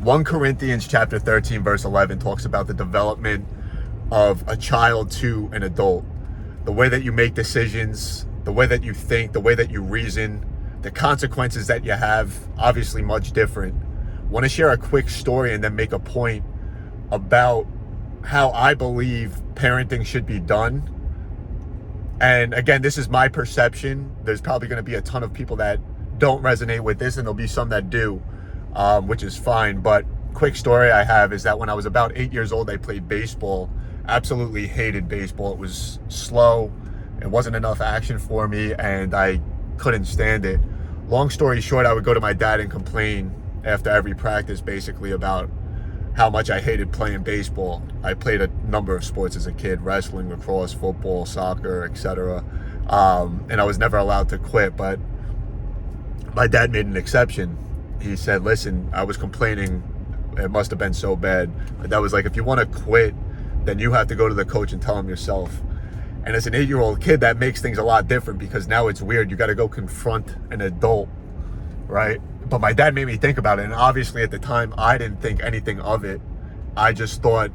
1 Corinthians chapter 13, verse 11 talks about the development of a child to an adult. The way that you make decisions, the way that you think, the way that you reason, the consequences that you have, obviously much different. I want to share a quick story and then make a point about how I believe parenting should be done. And again, this is my perception. There's probably going to be a ton of people that don't resonate with this, and there'll be some that do, which is fine. But quick story I have is that when I was about 8 years old, I played baseball. Absolutely hated baseball. It was slow. It wasn't enough action for me, and I couldn't stand it. Long story short, I would go to my dad and complain after every practice basically about how much I hated playing baseball. I played a number of sports as a kid: wrestling, lacrosse, football, soccer, etc. And I was never allowed to quit, but my dad made an exception. He said, listen, I was complaining. It must have been so bad. My dad was like, if you want to quit, then you have to go to the coach and tell him yourself. And as an 8-year-old kid, that makes things a lot different, because now it's weird. You got to go confront an adult, right? But my dad made me think about it. And obviously at the time, I didn't think anything of it. I just thought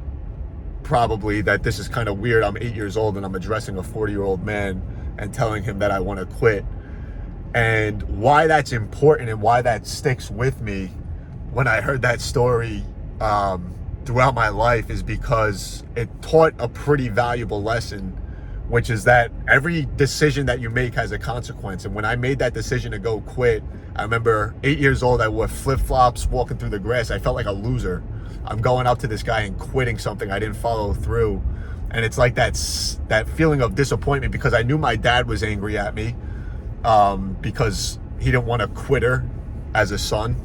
probably that this is kind of weird. I'm 8 years old and I'm addressing a 40-year-old man and telling him that I want to quit. And why that's important and why that sticks with me when I heard that story throughout my life is because it taught a pretty valuable lesson, which is that every decision that you make has a consequence. And when I made that decision to go quit, I remember 8 years old, I wore flip-flops walking through the grass. I felt like a loser. I'm going up to this guy and quitting something I didn't follow through. And it's like that feeling of disappointment, because I knew my dad was angry at me because he didn't want a quitter as a son.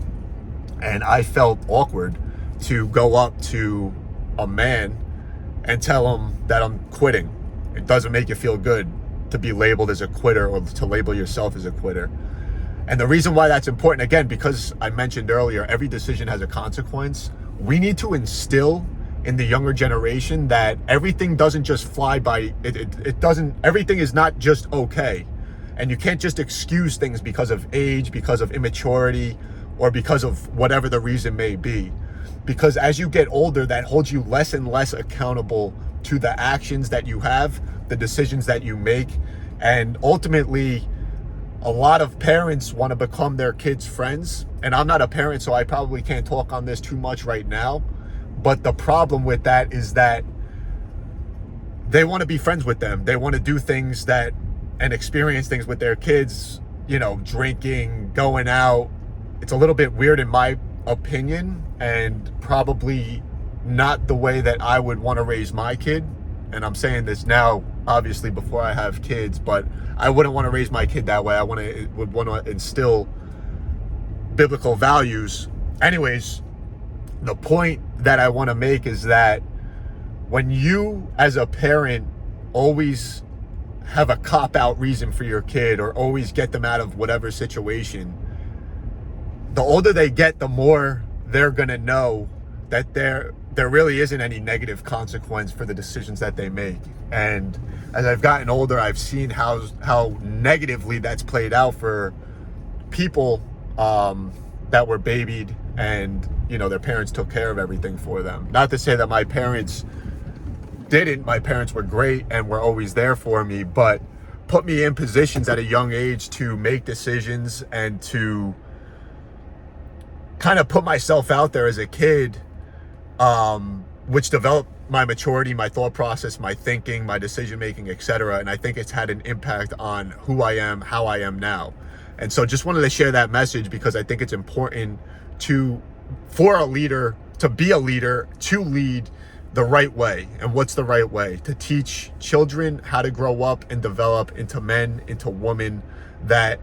And I felt awkward to go up to a man and tell him that I'm quitting. It doesn't make you feel good to be labeled as a quitter or to label yourself as a quitter. And the reason why that's important, again, because I mentioned earlier, every decision has a consequence. We need to instill in the younger generation that everything doesn't just fly by. It doesn't, everything is not just okay. And you can't just excuse things because of age, because of immaturity, or because of whatever the reason may be. Because as you get older, that holds you less and less accountable to the actions that you have, the decisions that you make. And ultimately, a lot of parents want to become their kids' friends. And I'm not a parent, so I probably can't talk on this too much right now. But the problem with that is that they want to be friends with them. They want to do things that and experience things with their kids, you know, drinking, going out. It's a little bit weird in my opinion, and probably not the way that I would want to raise my kid. And I'm saying this now, obviously, before I have kids, but I wouldn't want to raise my kid that way. I would want to instill biblical values. Anyways, the point that I want to make is that when you, as a parent, always have a cop-out reason for your kid or always get them out of whatever situation, the older they get, the more they're going to know that there really isn't any negative consequence for the decisions that they make. And as I've gotten older, I've seen how negatively that's played out for people that were babied and, you know, their parents took care of everything for them. Not to say that my parents didn't. My parents were great and were always there for me, but put me in positions at a young age to make decisions and to kind of put myself out there as a kid, which developed my maturity, my thought process, my thinking, my decision making, etc. And I think it's had an impact on who I am, how I am now. And so just wanted to share that message because I think it's important for a leader to be a leader, to lead the right way. And what's the right way? To teach children how to grow up and develop into men, into women that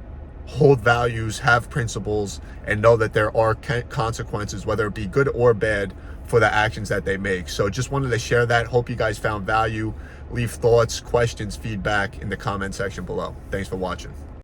hold values, have principles, and know that there are consequences, whether it be good or bad, for the actions that they make. So just wanted to share that. Hope you guys found value. Leave thoughts, questions, feedback in the comment section below. Thanks for watching.